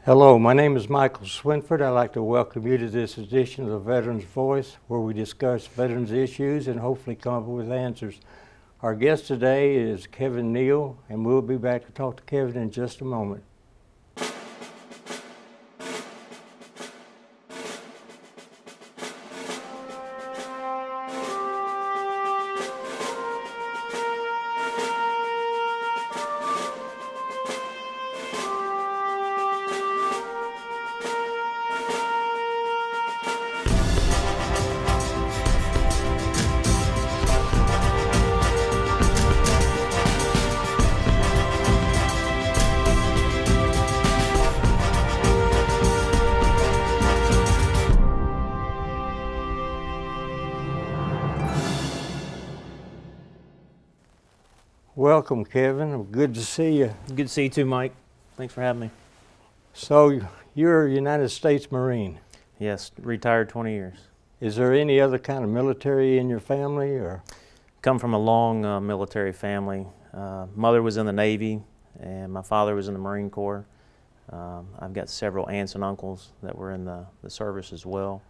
Hello, my name is Michael Swinford. I'd like to welcome you to this edition of the Veterans Voice, where we discuss veterans issues and hopefully come up with answers. Our guest today is Kevin Neal, and we'll be back to talk to Kevin in just a moment. Welcome, Kevin. Good to see you. Good to see you too, Mike. Thanks for having me. So, you're a United States Marine. Yes, retired 20 years. Is there any other kind of military in your family, or? Come from a long military family. Mother was in the Navy, and my father was in the Marine Corps. I've got several aunts and uncles that were in the service as well.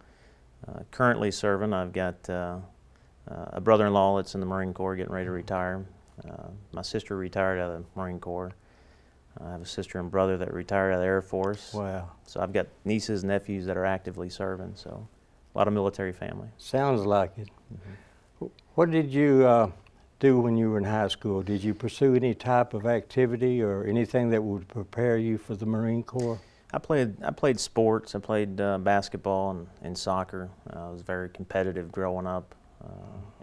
Currently serving, I've got a brother-in-law that's in the Marine Corps getting ready to retire. My sister retired out of the Marine Corps. I have a sister and brother that retired out of the Air Force. Wow. So I've got nieces and nephews that are actively serving, so a lot of military family. Sounds like it. Mm-hmm. What did you do when you were in high school? Did you pursue any type of activity or anything that would prepare you for the Marine Corps? I played sports. I played basketball and soccer. I was very competitive growing up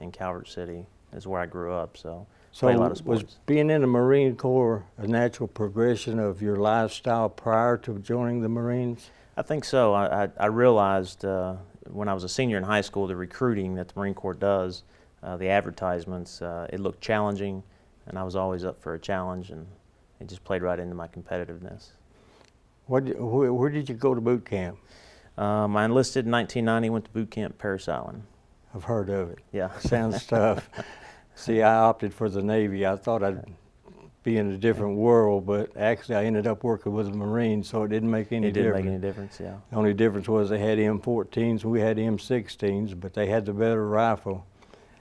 in Calvert City is where I grew up, so played a lot of sports. Was being in the Marine Corps a natural progression of your lifestyle prior to joining the Marines? I think so. I realized when I was a senior in high school, the recruiting that the Marine Corps does, the advertisements, it looked challenging, and I was always up for a challenge, and it just played right into my competitiveness. Where did you go to boot camp? I enlisted in 1990, went to boot camp Parris Island. I've heard of it. Yeah. Sounds tough. See, I opted for the Navy. I thought I'd be in a different world, but actually I ended up working with the Marines, so it didn't make any difference. It didn't make any difference, yeah. The only difference was they had M14s and we had M16s, but they had the better rifle.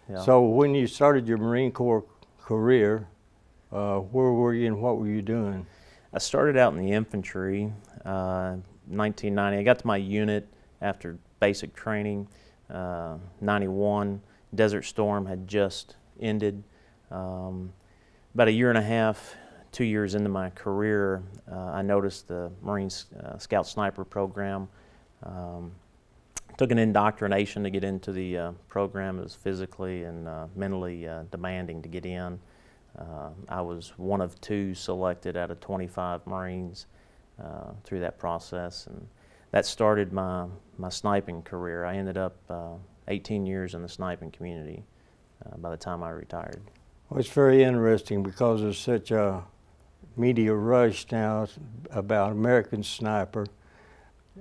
Yeah. So when you started your Marine Corps career, where were you and what were you doing? I started out in the infantry, 1990. I got to my unit after basic training, 91. Desert Storm had just ended. About a year and a half, 2 years into my career, I noticed the Marine Scout Sniper program. Took an indoctrination to get into the program. It was physically and mentally demanding to get in. I was one of 2 selected out of 25 Marines through that process, and that started my sniping career. I ended up 18 years in the sniping community by the time I retired. Well, it's very interesting because there's such a media rush now about American Sniper.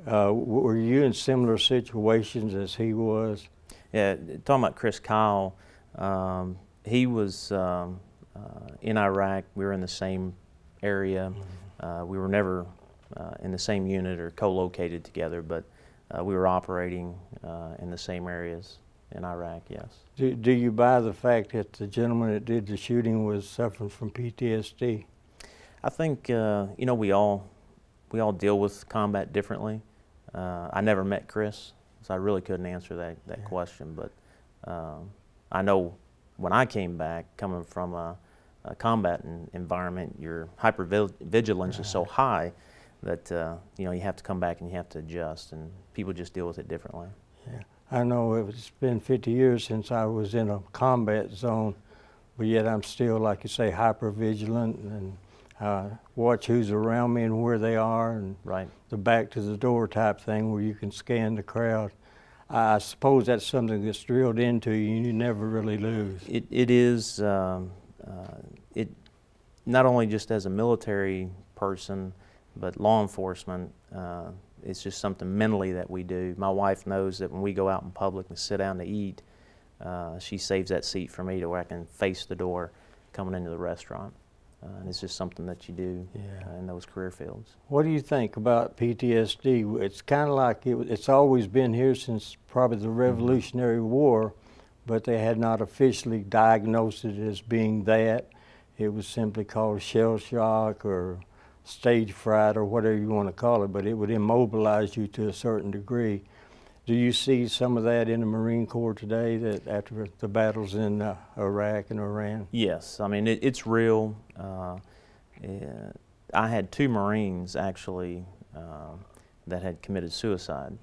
Were you in similar situations as he was? Yeah, talking about Chris Kyle, he was in Iraq. We were in the same area. We were never in the same unit or co-located together, but we were operating in the same areas in Iraq, yes. Do you buy the fact that the gentleman that did the shooting was suffering from PTSD? I think, you know, we all deal with combat differently. I never met Chris, so I really couldn't answer that question, but I know when I came back, coming from a combat environment, your hypervigilance is so high that you know, you have to come back and you have to adjust, and people just deal with it differently. Yeah, I know it's been 50 years since I was in a combat zone, but yet I'm still, like you say, hypervigilant and watch who's around me and where they are, and right. The back to the door type thing where you can scan the crowd. I suppose that's something that's drilled into you and you never really lose. It is, it not only just as a military person, but law enforcement, it's just something mentally that we do. My wife knows that when we go out in public and sit down to eat, she saves that seat for me to where I can face the door coming into the restaurant. and it's just something that you do in those career fields. What do you think about PTSD? It's kind of like it's always been here since probably the Revolutionary War, but they had not officially diagnosed it as being that. It was simply called shell shock or stage fright or whatever you want to call it, but it would immobilize you to a certain degree. Do you see some of that in the Marine Corps today, that after the battles in Iraq and Iran? Yes, I mean, it's real. I had 2 Marines actually that had committed suicide.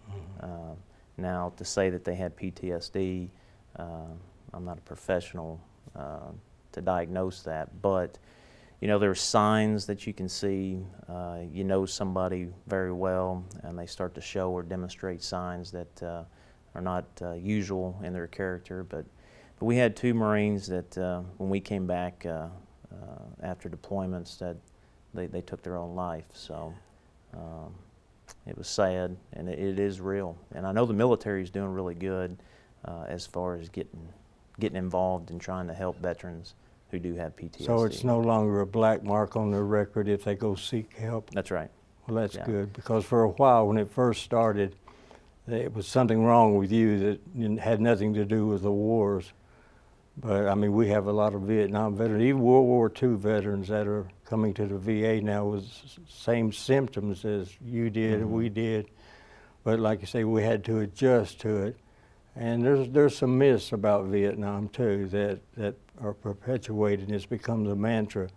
Now, to say that they had PTSD, I'm not a professional to diagnose that, but you know, there are signs that you can see. You know somebody very well, and they start to show or demonstrate signs that are not usual in their character. But we had 2 Marines that, when we came back after deployments, that they took their own life. So it was sad, and it is real. And I know the military is doing really good as far as getting involved in trying to help veterans who do have PTSD. So it's no longer a black mark on their record if they go seek help? That's right. Well, that's good, because for a while when it first started, it was something wrong with you that had nothing to do with the wars. But I mean, we have a lot of Vietnam veterans, even World War II veterans that are coming to the VA now with same symptoms as you did and we did. But like you say, we had to adjust to it. And there's some myths about Vietnam too that are perpetuated, and it's become the mantra.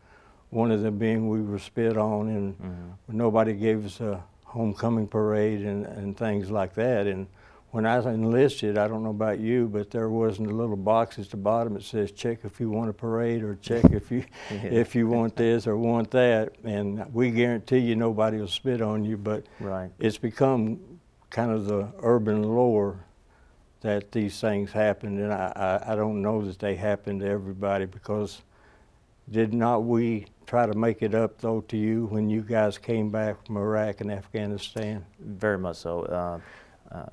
One of them being we were spit on, and nobody gave us a homecoming parade and things like that. And when I enlisted, I don't know about you, but there wasn't a little box at the bottom that says check if you want a parade, or check if you if you want this or want that. And we guarantee you nobody will spit on you, but it's become kind of the urban lore that these things happened, and I don't know that they happened to everybody, because did not we try to make it up though to you when you guys came back from Iraq and Afghanistan? Very much so.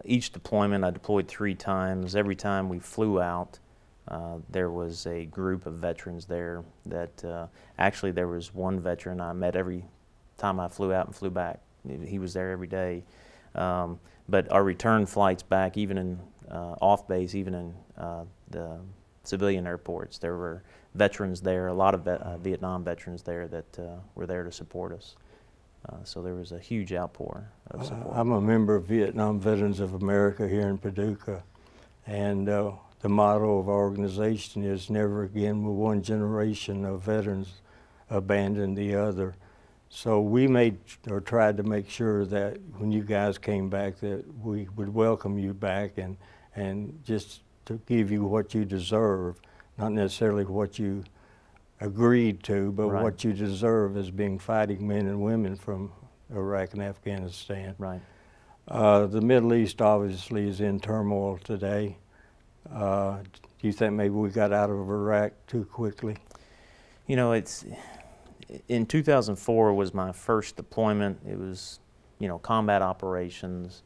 Each deployment, I deployed 3 times. Every time we flew out, there was a group of veterans there that, actually there was one veteran I met every time I flew out and flew back. He was there every day. But our return flights back, even in off base, even in the civilian airports, there were veterans there, a lot of Vietnam veterans there that were there to support us. So there was a huge outpour of support. I'm a member of Vietnam Veterans of America here in Paducah, and the motto of our organization is never again will one generation of veterans abandon the other. So we tried to make sure that when you guys came back that we would welcome you back and just to give you what you deserve, not necessarily what you agreed to, but what you deserve as being fighting men and women from Iraq and Afghanistan. Right. The Middle East obviously is in turmoil today. Do you think maybe we got out of Iraq too quickly? You know, in 2004 was my first deployment. It was, you know, combat operations,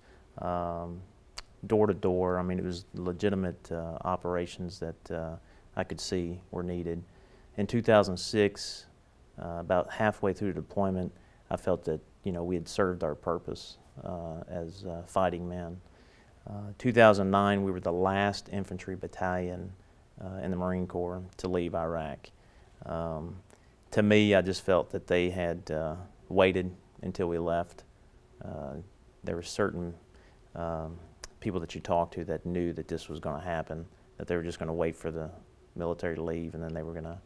door to door. I mean, it was legitimate operations that I could see were needed. In 2006, about halfway through the deployment, I felt that, you know, we had served our purpose as fighting men. 2009, we were the last infantry battalion in the Marine Corps to leave Iraq. To me, I just felt that they had waited until we left. There were certain people that you talked to that knew that this was going to happen, that they were just going to wait for the military to leave, and then they were going to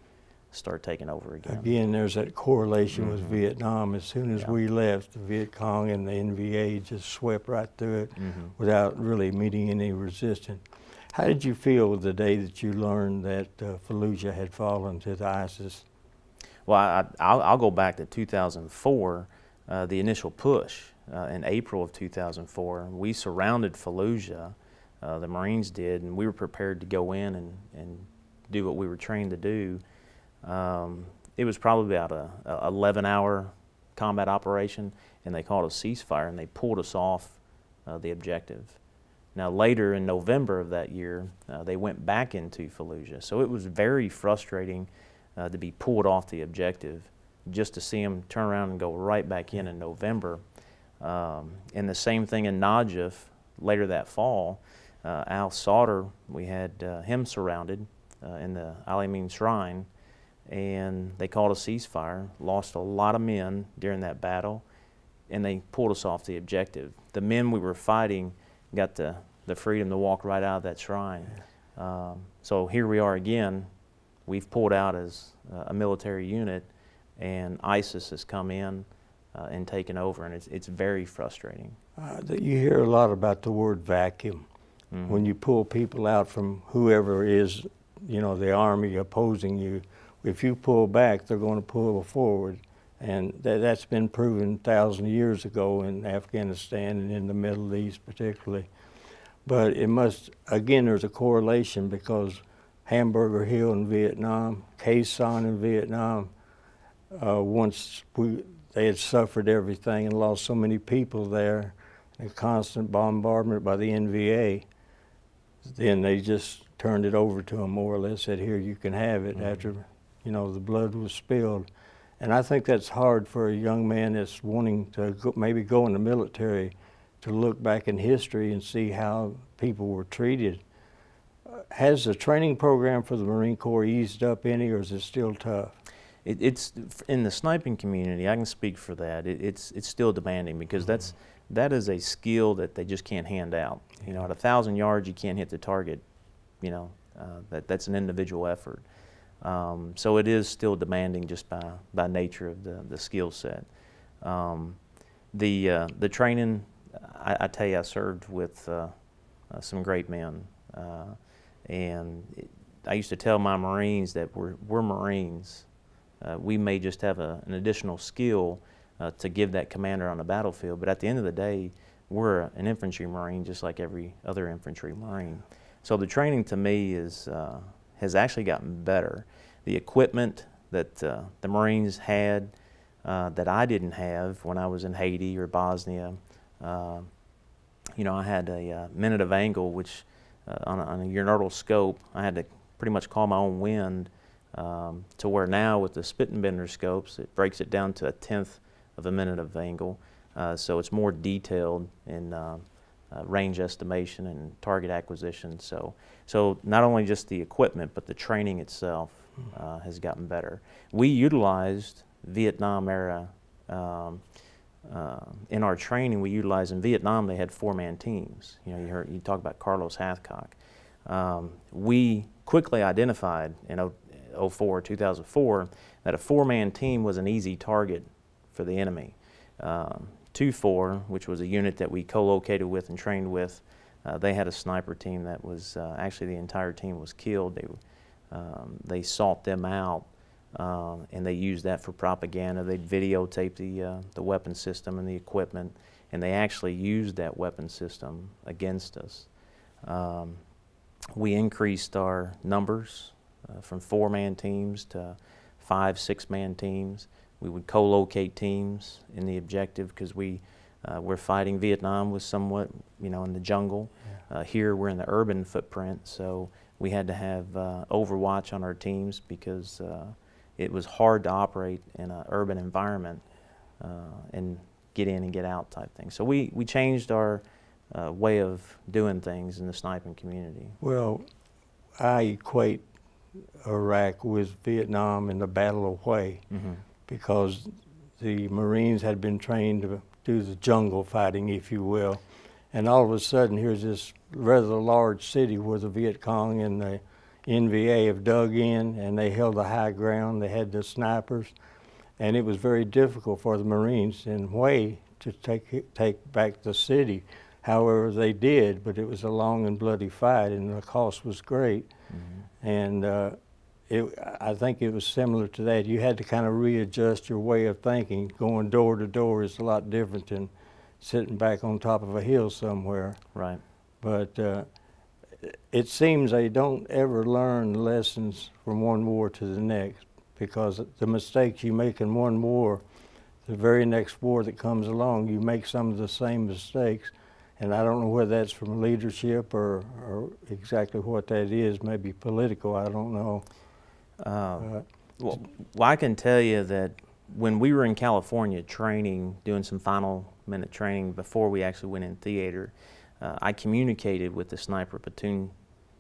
start taking over again. Again, there's that correlation with Vietnam. As soon as we left, the Viet Cong and the NVA just swept right through it without really meeting any resistance. How did you feel the day that you learned that Fallujah had fallen to the ISIS? Well, I'll go back to 2004, the initial push. In April of 2004, we surrounded Fallujah, the Marines did, and we were prepared to go in and do what we were trained to do. It was probably about a 11-hour combat operation, and they called a ceasefire, and they pulled us off the objective. Now later in November of that year, they went back into Fallujah, so it was very frustrating to be pulled off the objective, just to see them turn around and go right back in November. And the same thing in Najaf later that fall. Al Sauter, we had him surrounded in the Al-Amin Shrine, and they called a ceasefire, lost a lot of men during that battle, and they pulled us off the objective. The men we were fighting got the freedom to walk right out of that shrine. So here we are again. We've pulled out as a military unit, and ISIS has come in and taken over, and it's very frustrating. You hear a lot about the word vacuum. Mm-hmm. When you pull people out from whoever is, you know, the army opposing you, if you pull back, they're going to pull forward. And that's been proven 1,000 years ago in Afghanistan and in the Middle East particularly. But it must, again, there's a correlation because Hamburger Hill in Vietnam, Khe Sanh in Vietnam, they had suffered everything and lost so many people there, a constant bombardment by the NVA, then they just turned it over to them more or less, said, here, you can have it, after, you know, the blood was spilled. And I think that's hard for a young man that's wanting to maybe go in the military to look back in history and see how people were treated. Has the training program for the Marine Corps eased up any, or is it still tough? It's in the sniping community, I can speak for that. It's still demanding because that is a skill that they just can't hand out. You know, at 1,000 yards, you can't hit the target. You know, that's an individual effort. So it is still demanding just by nature of the skill set. The training, I tell you, I served with some great men, and I used to tell my Marines that we're Marines. We may just have an additional skill to give that commander on the battlefield, but at the end of the day, we're an infantry Marine just like every other infantry Marine. So the training to me has actually gotten better. The equipment that the Marines had that I didn't have when I was in Haiti or Bosnia, you know, I had a minute of angle, which on a urinal scope, I had to pretty much call my own wind, to where now with the spit and bender scopes, it breaks it down to 1/10 of a minute of angle. So it's more detailed in range estimation and target acquisition. So not only just the equipment, but the training itself has gotten better. We utilized Vietnam era in our training. We utilized in Vietnam. They had 4-man teams. You know, you talk about Carlos Hathcock. We quickly identified in 2004 that a 4-man team was an easy target for the enemy. 2-4, which was a unit that we co-located with and trained with, they had a sniper team that was actually the entire team was killed. They sought them out, and they used that for propaganda. They'd videotape the weapon system and the equipment, and they actually used that weapon system against us. We increased our numbers from 4-man teams to 5-, 6-man teams. We would co-locate teams in the objective because we're fighting Vietnam was somewhat, you know, in the jungle. Here we're in the urban footprint, so we had to have overwatch on our teams because it was hard to operate in an urban environment and get in and get out type thing. So we changed our way of doing things in the sniping community. Well, I equate Iraq with Vietnam in the Battle of Hue, because the Marines had been trained to do the jungle fighting, if you will, and all of a sudden here's this rather large city where the Viet Cong and the NVA have dug in, and they held the high ground. They had the snipers, and it was very difficult for the Marines in Hue to take back the city. However, they did, but it was a long and bloody fight, and the cost was great. And I think it was similar to that. You had to kind of readjust your way of thinking. Going door to door is a lot different than sitting back on top of a hill somewhere. Right. But it seems they don't ever learn lessons from one war to the next, because the mistakes you make in one war, the very next war that comes along, you make some of the same mistakes. And I don't know whether that's from leadership or exactly what that is, maybe political, I don't know. Well, I can tell you that when we were in California training, doing some final minute training before we actually went in theater, I communicated with the sniper platoon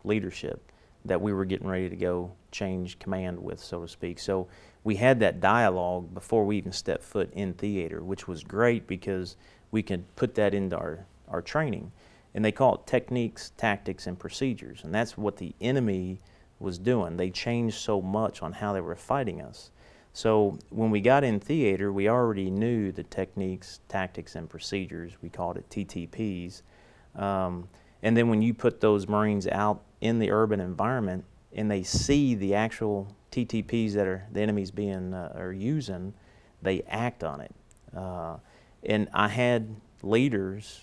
leadership that we were getting ready to go change command with, so to speak. So we had that dialogue before we even stepped foot in theater, which was great because we could put that into our training. And they call it techniques, tactics, and procedures. And that's what the enemy was doing. They changed so much on how they were fighting us. So when we got in theater, we already knew the techniques, tactics, and procedures. We called it TTPs. And then when you put those Marines out in the urban environment and they see the actual TTPs that the enemy's are using, they act on it. And I had leaders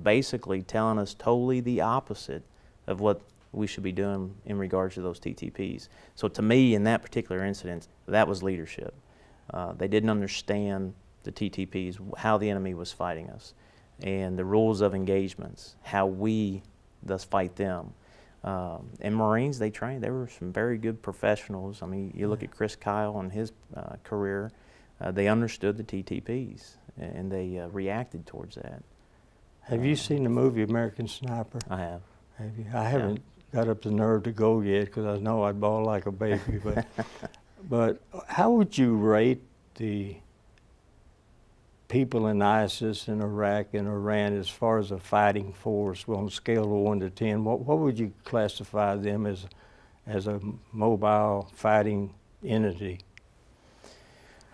basically telling us totally the opposite of what we should be doing in regards to those TTPs. So to me, in that particular incident, that was leadership. They didn't understand the TTPs, how the enemy was fighting us, and the rules of engagements, how we thus fight them. And Marines, they trained. They were some very good professionals. I mean, you look at Chris Kyle and his career, they understood the TTPs, and they reacted towards that. Have you seen the movie American Sniper? I have. Have you? I haven't got up the nerve to go yet because I know I'd bawl like a baby. But how would you rate the people in ISIS in Iraq and Iran as far as a fighting force on a scale of 1 to 10? What would you classify them as a mobile fighting entity?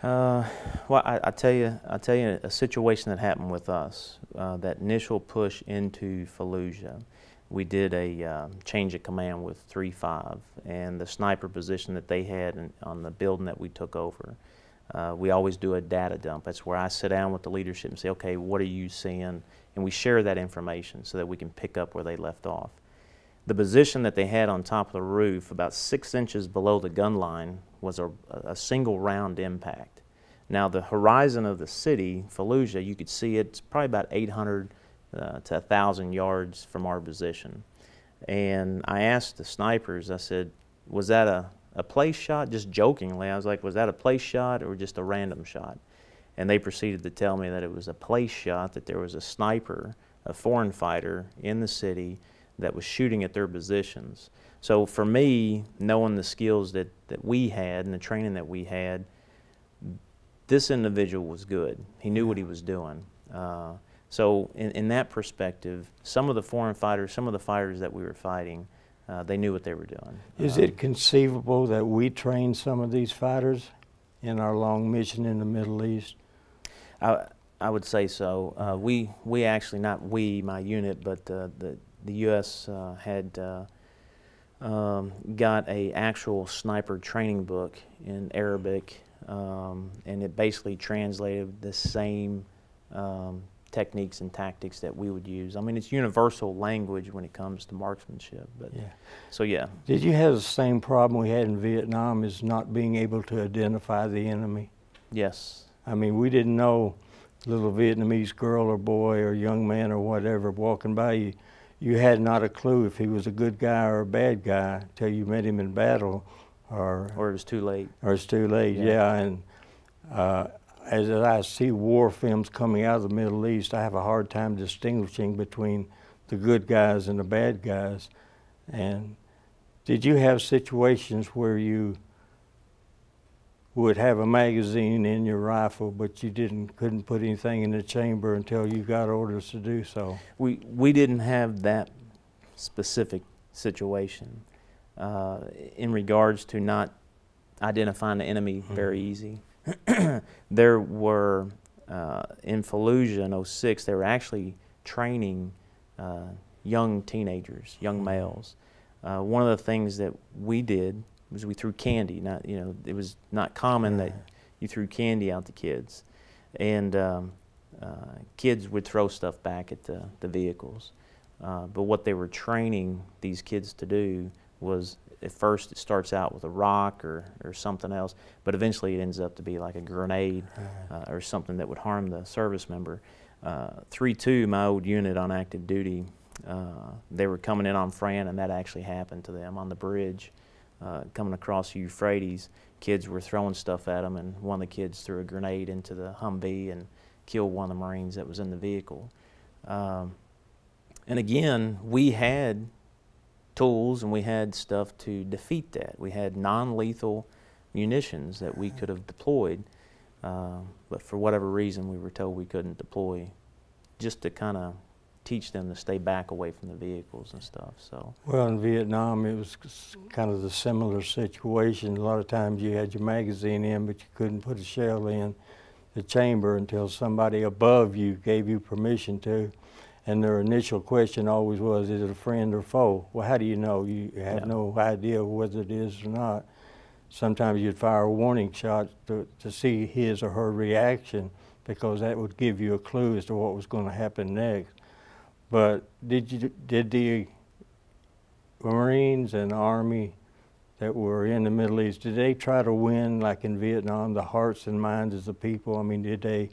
Well, I tell you a situation that happened with us. That initial push into Fallujah, we did a change of command with 3-5, and the sniper position that they had on the building that we took over. We always do a data dump. That's where I sit down with the leadership and say, okay, what are you seeing? And we share that information so that we can pick up where they left off. The position that they had on top of the roof, about 6 inches below the gun line, was a single round impact. Now the horizon of the city, Fallujah, you could see it's probably about 800 to 1,000 yards from our position. And I asked the snipers, I said, was that a place shot? Just jokingly, I was like, was that a place shot or just a random shot? And they proceeded to tell me that it was a place shot, that there was a sniper, a foreign fighter in the city that was shooting at their positions. So for me, knowing the skills that we had and the training that we had, this individual was good. He knew what he was doing. So in that perspective, some of the foreign fighters, some of the fighters that we were fighting, they knew what they were doing. Is it conceivable that we train some of these fighters in our long mission in the Middle East? I would say so. We actually, not we, my unit, but the U.S. had got a actual sniper training book in Arabic, and it basically translated the same techniques and tactics that we would use. I mean, it's universal language when it comes to marksmanship. But yeah. So yeah. Did you have the same problem we had in Vietnam, is not being able to identify the enemy? Yes. I mean, we didn't know little Vietnamese girl or boy or young man or whatever walking by you. You had not a clue if he was a good guy or a bad guy till you met him in battle, or it was too late. Or it's too late, yeah. And as I see war films coming out of the Middle East, I have a hard time distinguishing between the good guys and the bad guys. And did you have situations where you would have a magazine in your rifle, but you couldn't put anything in the chamber until you got orders to do so? We didn't have that specific situation in regards to not identifying the enemy very easy. There were, in Fallujah in '06, they were actually training young teenagers, young males. One of the things that we did was we threw candy. Not, you know, it was not common that you threw candy out to kids, and kids would throw stuff back at the vehicles. But what they were training these kids to do was, at first it starts out with a rock or something else, but eventually it ends up to be like a grenade or something that would harm the service member. 3-2, my old unit on active duty, they were coming in on Fran, and that actually happened to them on the bridge. coming across the Euphrates. Kids were throwing stuff at them, and one of the kids threw a grenade into the Humvee and killed one of the Marines that was in the vehicle. And again, we had tools and we had stuff to defeat that. We had non-lethal munitions that we could have deployed, but for whatever reason we were told we couldn't deploy, just to kind of teach them to stay back away from the vehicles and stuff. So, well, in Vietnam it was kind of the similar situation. A lot of times you had your magazine in, but you couldn't put a shell in the chamber until somebody above you gave you permission to. And their initial question always was, is it a friend or foe? Well, how do you know? You have no idea whether it is or not. Sometimes you'd fire a warning shot to see his or her reaction, because that would give you a clue as to what was going to happen next. But did the Marines and Army that were in the Middle East, did they try to win, like in Vietnam, the hearts and minds of the people? I mean, did they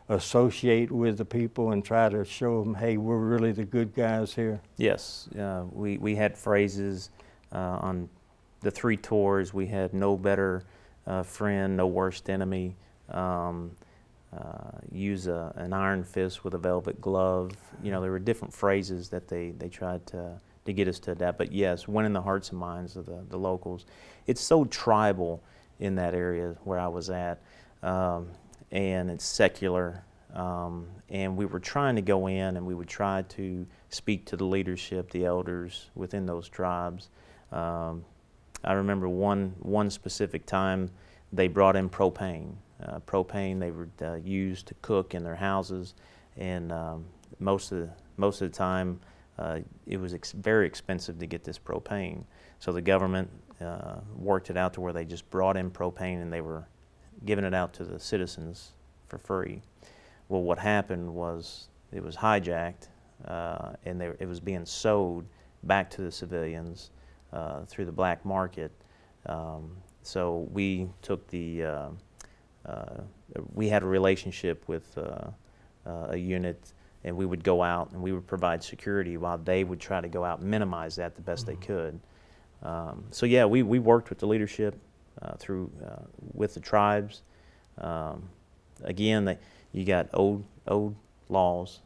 associate with the people and try to show them, hey, we're really the good guys here? yes, we had phrases on the 3 tours. We had no better friend, no worst enemy, use an iron fist with a velvet glove. You know, there were different phrases that they tried to get us to adapt. But yes, winning the hearts and minds of the locals. It's so tribal in that area where I was at, and it's secular. And we were trying to go in and we would try to speak to the leadership, the elders within those tribes. I remember one specific time they brought in propane. Propane they would use to cook in their houses, and most of the time it was very expensive to get this propane. So the government worked it out to where they just brought in propane and they were giving it out to the citizens for free. Well, what happened was it was hijacked, and it was being sold back to the civilians through the black market. So we took we had a relationship with a unit, and we would go out and we would provide security while they would try to go out and minimize that the best they could. So yeah, we worked with the leadership with the tribes. Again, you got old laws,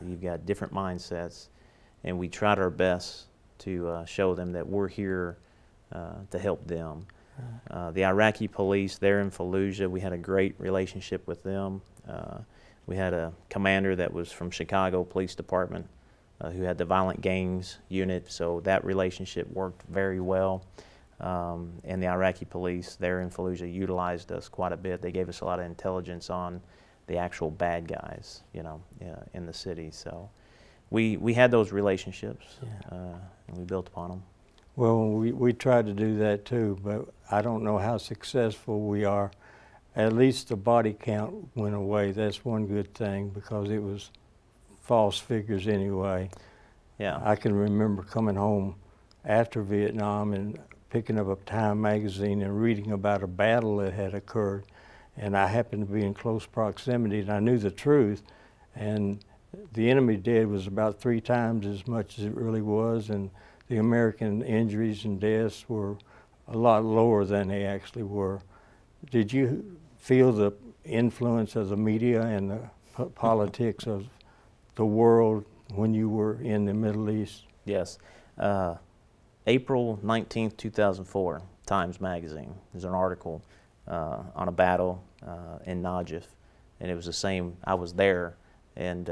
you've got different mindsets, and we tried our best to show them that we're here to help them. The Iraqi police there in Fallujah, we had a great relationship with them. We had a commander that was from Chicago Police Department who had the violent gangs unit, so that relationship worked very well. And the Iraqi police there in Fallujah utilized us quite a bit. They gave us a lot of intelligence on the actual bad guys, you know, in the city. So we had those relationships, and we built upon them. Well, we tried to do that too, but I don't know how successful we are. At least the body count went away. That's one good thing, because it was false figures anyway. Yeah. I can remember coming home after Vietnam and picking up a Time magazine and reading about a battle that had occurred. And I happened to be in close proximity, and I knew the truth. And the enemy dead was about 3 times as much as it really was, and the American injuries and deaths were a lot lower than they actually were. Did you feel the influence of the media and the politics of the world when you were in the Middle East? Yes. April 19th, 2004, Times Magazine. There's an article on a battle in Najaf, and it was the same. I was there, and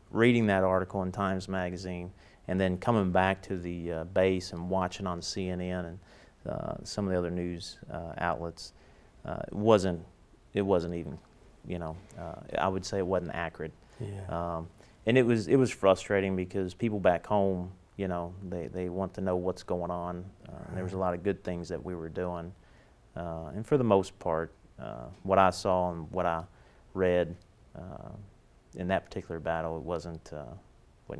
reading that article in Times Magazine, and then coming back to the base and watching on CNN and some of the other news outlets, it wasn't even, you know, I would say it wasn't accurate. Yeah. And it was frustrating, because people back home, you know, they want to know what's going on. And there was a lot of good things that we were doing, and for the most part, what I saw and what I read in that particular battle, it wasn't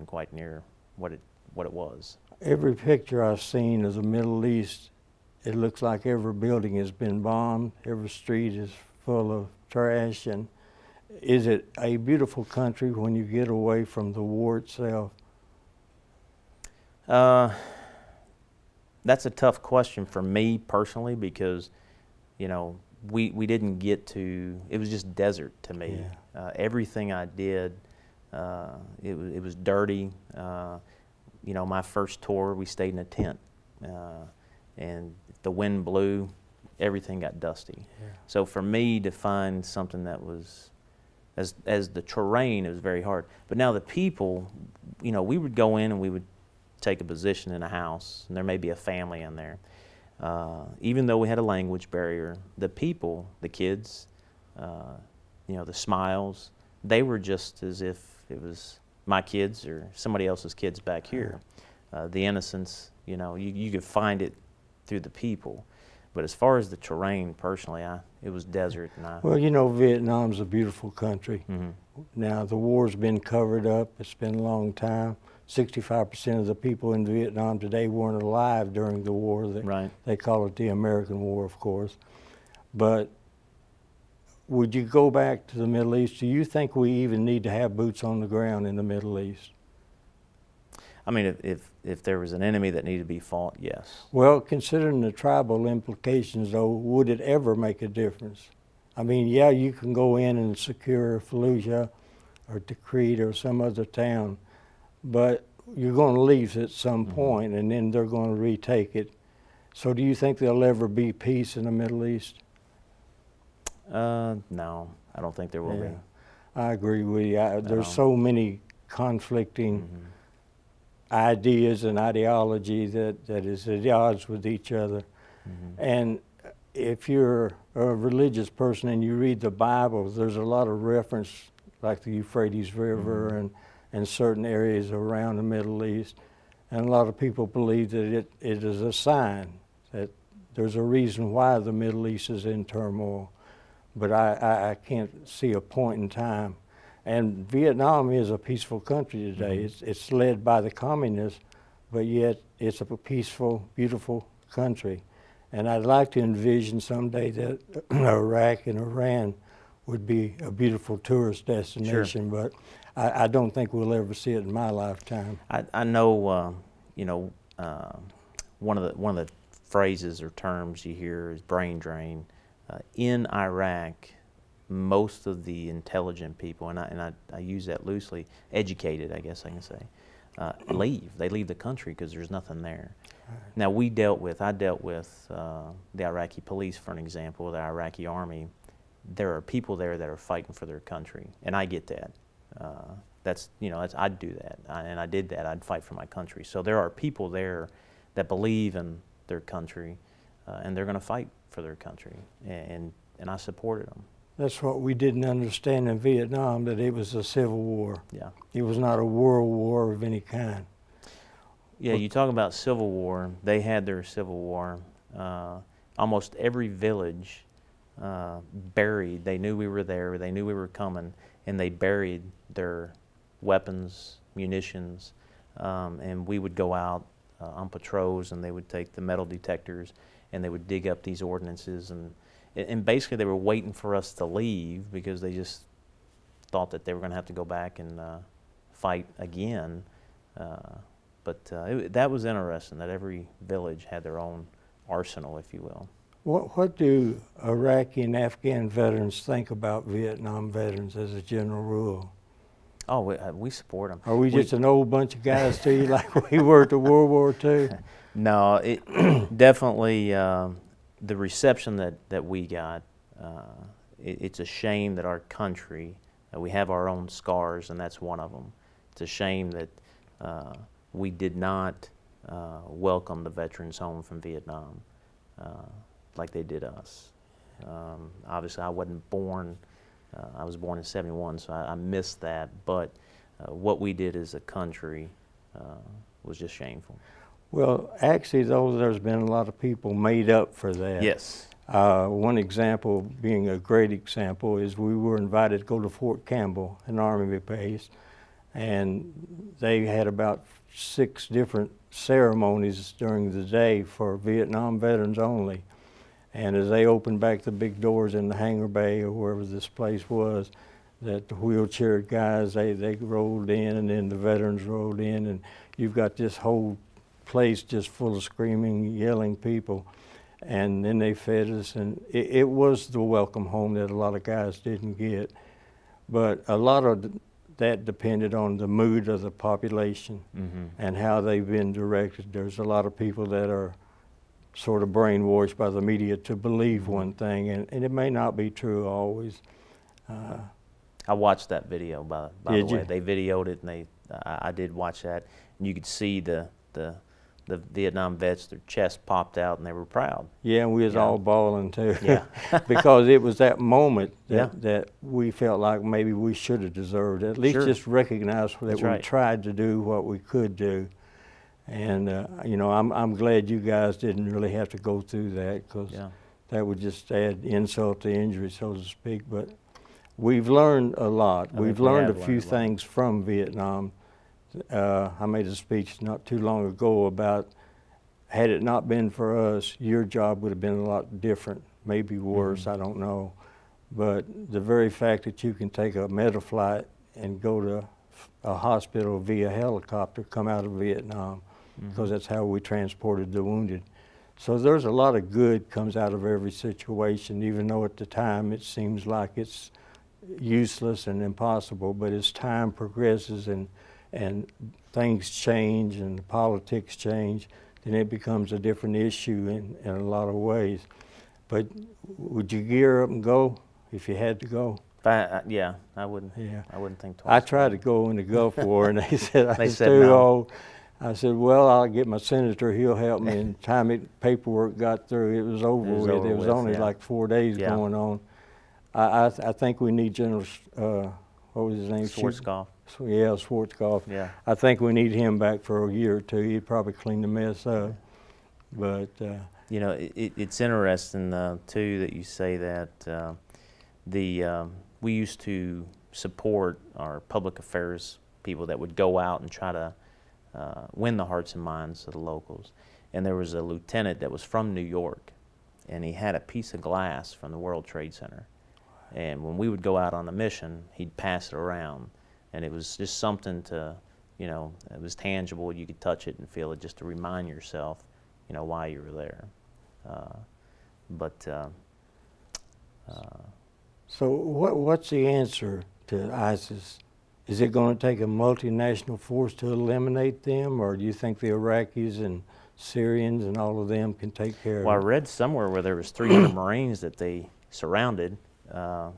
quite near what it was. Every picture I've seen of the Middle East, it looks like every building has been bombed, every street is full of trash. And is it a beautiful country when you get away from the war itself? That's a tough question for me personally because, you know, we didn't get to, it was just desert to me. Yeah. Everything I did, it was dirty. You know, my first tour, we stayed in a tent. And if the wind blew, everything got dusty. Yeah. So for me to find something that was, as the terrain, it was very hard. But now the people, you know, we would go in and we would take a position in a house, and there may be a family in there. Even though we had a language barrier, the people, the kids, you know, the smiles, they were just as if it was my kids or somebody else's kids back here. The innocence, you know, you could find it through the people. But as far as the terrain, personally, it was desert. And well, you know, Vietnam's a beautiful country. Mm-hmm. Now, the war's been covered up. It's been a long time. 65% of the people in Vietnam today weren't alive during the war. Right. They call it the American War, of course. But would you go back to the Middle East? Do you think we even need to have boots on the ground in the Middle East? I mean, if there was an enemy that needed to be fought, yes. Well, considering the tribal implications, though, would it ever make a difference? I mean, yeah, you can go in and secure Fallujah or Tikrit or some other town, but you're going to leave at some point, and then they're going to retake it. So do you think there'll ever be peace in the Middle East? No, I don't think there will be. I agree with you. There's so many conflicting ideas and ideology that is at odds with each other. And if you're a religious person and you read the Bible, there's a lot of reference, like the Euphrates River and certain areas around the Middle East. And a lot of people believe that it is a sign that there's a reason why the Middle East is in turmoil. But I can't see a point in time. And Vietnam is a peaceful country today. It's led by the communists, but yet it's a peaceful, beautiful country. And I'd like to envision someday that Iraq and Iran would be a beautiful tourist destination, but I don't think we'll ever see it in my lifetime. I know, you know, one of the phrases or terms you hear is brain drain. In Iraq, most of the intelligent people, and I use that loosely, educated, I guess I can say, leave. They leave the country because there's nothing there. Right. Now I dealt with the Iraqi police, for an example, the Iraqi army. There are people there that are fighting for their country, and I get that. That's, you know, I'd do that, and I did that. I'd fight for my country. So there are people there that believe in their country, and they're going to fight for their country, and I supported them. That's what we didn't understand in Vietnam, that it was a civil war. Yeah. It was not a world war of any kind. Yeah, you talk about civil war. They had their civil war. Almost every village buried. They knew we were there. They knew we were coming, and they buried their weapons, munitions, and we would go out on patrols, and they would take the metal detectors, and they would dig up these ordinances, and basically they were waiting for us to leave because they just thought that they were going to have to go back and fight again. But that was interesting, that every village had their own arsenal, if you will. What do Iraqi and Afghan veterans think about Vietnam veterans as a general rule? Oh, we support them. Are we just an old bunch of guys to you like we were at the World War II? No, it definitely, the reception that we got, it's a shame that our country, we have our own scars, and that's one of them. It's a shame that we did not welcome the veterans home from Vietnam like they did us. Obviously, I wasn't born. I was born in '71, so I missed that. But what we did as a country was just shameful. Well, actually, though, there's been a lot of people made up for that. Yes. One example, being a great example, is we were invited to go to Fort Campbell, an Army base, and they had about 6 different ceremonies during the day for Vietnam veterans only. And as they opened back the big doors in the hangar bay or wherever this place was, that the wheelchair guys, they rolled in, and then the veterans rolled in, and you've got this whole place just full of screaming, yelling people. And then they fed us, and it was the welcome home that a lot of guys didn't get. But a lot of that depended on the mood of the population and how they've been directed. There's a lot of people that are sort of brainwashed by the media to believe one thing, and it may not be true always. I watched that video, by the way. You? They videoed it, and I did watch that, and you could see the Vietnam vets, their chest popped out, and they were proud. Yeah, and we was all bawling too. Yeah. Because it was that moment Yeah. that we felt like maybe we should have deserved. At least Sure. just recognize that That's we right. tried to do what we could do. And you know, I'm glad you guys didn't really have to go through that, because Yeah. that would just add insult to injury, so to speak. But we've learned a lot. I We've think we learned a have few learned a lot. things from Vietnam. I made a speech not too long ago about, had it not been for us, your job would have been a lot different, maybe worse, I don't know. But the very fact that you can take a meta flight and go to a hospital via helicopter, come out of Vietnam, because that's how we transported the wounded. So there's a lot of good comes out of every situation, even though at the time it seems like it's useless and impossible. But as time progresses and things change and politics change, then it becomes a different issue in a lot of ways. But would you gear up and go if you had to go? Yeah, I wouldn't. Yeah. I wouldn't think I twice. tried to go in the Gulf War, and they said I They was said too no. old. I said, well, I'll get my senator, he'll help me. And the time paperwork got through, it was over with. over It was with, only yeah. like 4 days Yeah. going on. I think we need General, what was his name? Schwarzkopf. Yeah, Schwarzkopf. Yeah. I think we need him back for a year or two. He'd probably clean the mess up. But You know, it's interesting too that you say that. We used to support our public affairs people that would go out and try to win the hearts and minds of the locals. And there was a lieutenant that was from New York, and he had a piece of glass from the World Trade Center. And when we would go out on a mission, he'd pass it around, and it was just something to, you know, it was tangible. You could touch it and feel it, just to remind yourself, you know, why you were there. So what's the answer to ISIS? Is it going to take a multinational force to eliminate them, or do you think the Iraqis and Syrians and all of them can take care Well, I of it? read somewhere where there was 300 Marines that they surrounded. I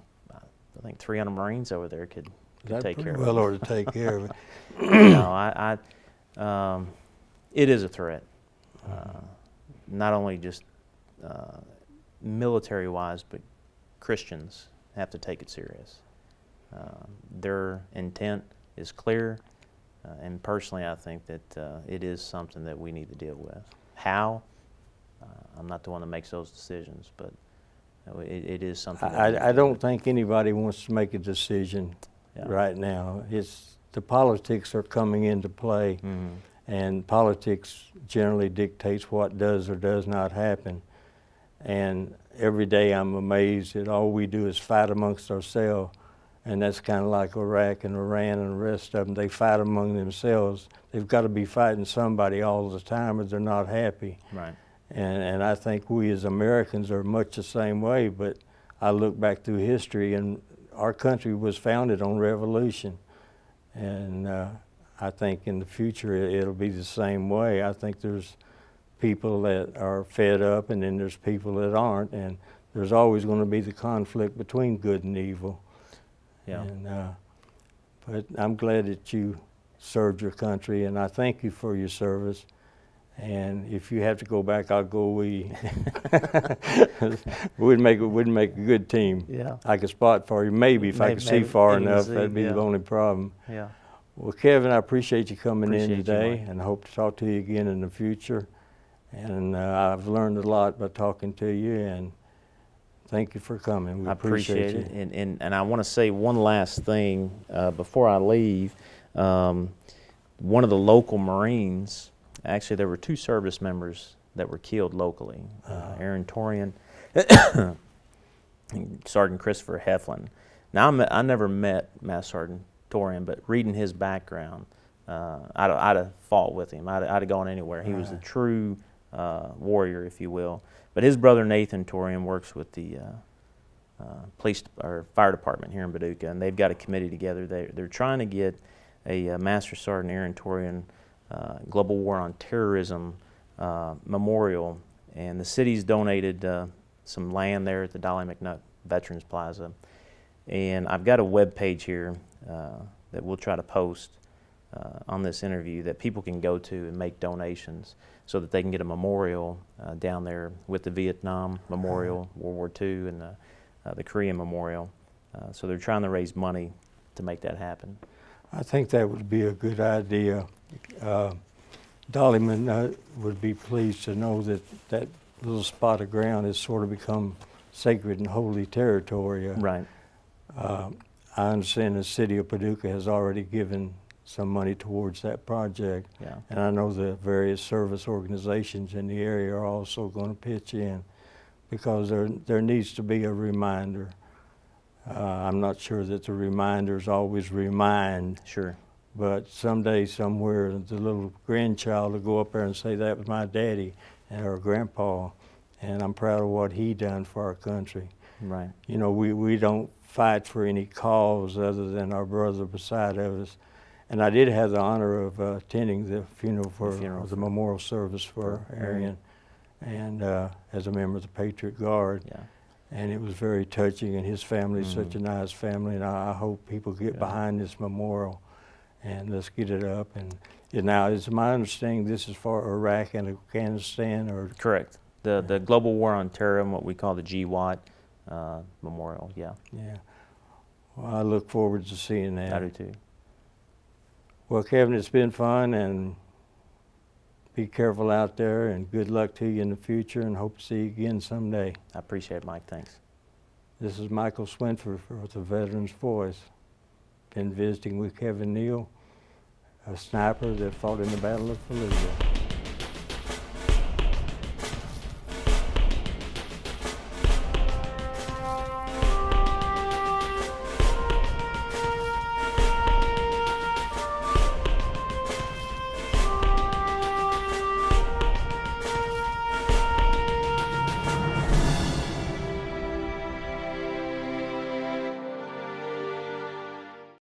think 300 Marines over there could take care of it. Well, or to take care of it. No, it is a threat. Not only just military-wise, but Christians have to take it serious. Their intent is clear, and personally I think that it is something that we need to deal with. How? I'm not the one that makes those decisions, but it is something that we need I to don't do. think anybody wants to make a decision Yeah. right now. The politics are coming into play, and politics generally dictates what does or does not happen. And every day I'm amazed that all we do is fight amongst ourselves, and that's kind of like Iraq and Iran and the rest of them. They fight among themselves. They've got to be fighting somebody all the time, or they're not happy. Right. And I think we as Americans are much the same way. But I look back through history, and our country was founded on revolution. And I think in the future it'll be the same way. I think there's people that are fed up, and then there's people that aren't, and there's always going to be the conflict between good and evil. Yeah. And, but I'm glad that you served your country, and I thank you for your service. And if you have to go back, I'll go with you. we'd make a good team. Yeah. I could spot for you, maybe if I could see far maybe enough. see, That'd be yeah. the only problem. Yeah. Well, Kevin, I appreciate you coming in Appreciate you, today, Mike. and I hope to talk to you again in the future. And I've learned a lot by talking to you, and thank you for coming. We I appreciate you. it. And I want to say one last thing before I leave. One of the local Marines, actually there were 2 service members that were killed locally, Aaron Torian and Sergeant Christopher Heflin. Now I never met Master Sergeant Torian, but reading his background, I'd have fought with him. I'd have gone anywhere. He was a true warrior, if you will. But his brother Nathan Torian works with the police or fire department here in Paducah, and they've got a committee together. They're trying to get a Master Sergeant Aaron Torian Global War on Terrorism memorial, and the city's donated some land there at the Dolly McNutt Veterans Plaza. And I've got a web page here that we'll try to post on this interview that people can go to and make donations so that they can get a memorial down there with the Vietnam Memorial, World War II, and the Korean Memorial. So they're trying to raise money to make that happen. I think that would be a good idea. Dolly McNutt would be pleased to know that that little spot of ground has sort of become sacred and holy territory. Right. I understand the city of Paducah has already given some money towards that project. Yeah. And I know the various service organizations in the area are also going to pitch in, because there needs to be a reminder. I'm not sure that the reminders always remind. Sure. But someday, somewhere, the little grandchild will go up there and say, that was my daddy or grandpa, and I'm proud of what he done for our country. Right. You know, we don't fight for any cause other than our brother beside of us. And I did have the honor of attending the funeral for the memorial service for Arian, and as a member of the Patriot Guard. Yeah. And it was very touching, and his family is such a nice family, and I hope people get behind this memorial, and let's get it up. And now, it's my understanding this is for Iraq and Afghanistan, or? Correct. The Global War on Terror, what we call the GWAT Memorial, yeah. Yeah. Well, I look forward to seeing that. I do too. Well, Kevin, it's been fun, and be careful out there, and good luck to you in the future, and hope to see you again someday. I appreciate it, Mike. Thanks. This is Michael Swinford with the Veterans Voice. Been visiting with Kevin Neal, a sniper that fought in the Battle of Fallujah.